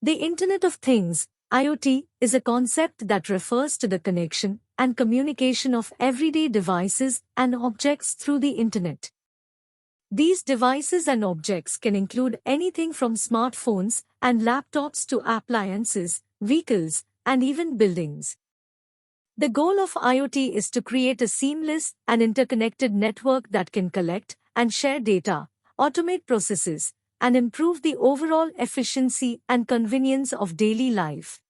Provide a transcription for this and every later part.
The Internet of Things, IoT, is a concept that refers to the connection and communication of everyday devices and objects through the Internet. These devices and objects can include anything from smartphones and laptops to appliances, vehicles, and even buildings. The goal of IoT is to create a seamless and interconnected network that can collect and share data, automate processes, and improve the overall efficiency and convenience of daily life.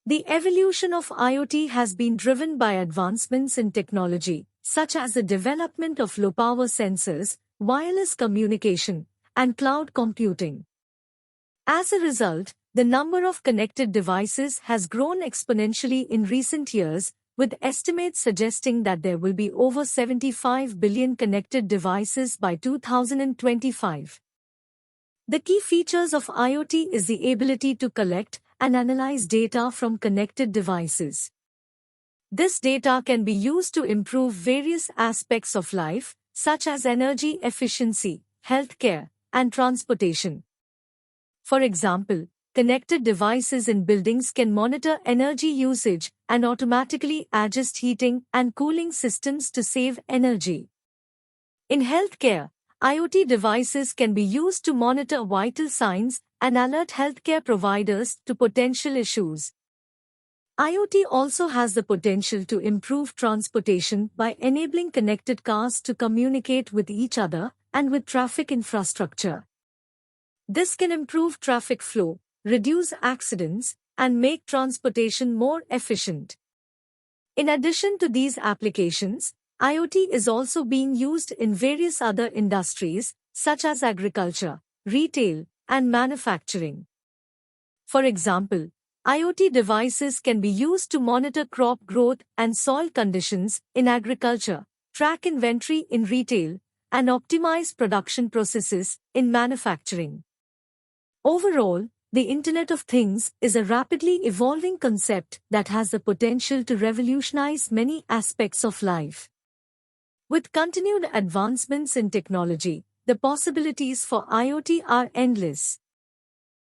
The evolution of IoT has been driven by advancements in technology, such as the development of low-power sensors, wireless communication, and cloud computing. As a result, the number of connected devices has grown exponentially in recent years, with estimates suggesting that there will be over 75 billion connected devices by 2025. The key features of IoT is the ability to collect and analyze data from connected devices. This data can be used to improve various aspects of life, such as energy efficiency, healthcare, and transportation. For example, connected devices in buildings can monitor energy usage and automatically adjust heating and cooling systems to save energy. In healthcare, IoT devices can be used to monitor vital signs and alert healthcare providers to potential issues. IoT also has the potential to improve transportation by enabling connected cars to communicate with each other and with traffic infrastructure. This can improve traffic flow, reduce accidents, and make transportation more efficient. In addition to these applications, IoT is also being used in various other industries, such as agriculture, retail, and manufacturing. For example, IoT devices can be used to monitor crop growth and soil conditions in agriculture, track inventory in retail, and optimize production processes in manufacturing. Overall, the Internet of Things is a rapidly evolving concept that has the potential to revolutionize many aspects of life. With continued advancements in technology, the possibilities for IoT are endless.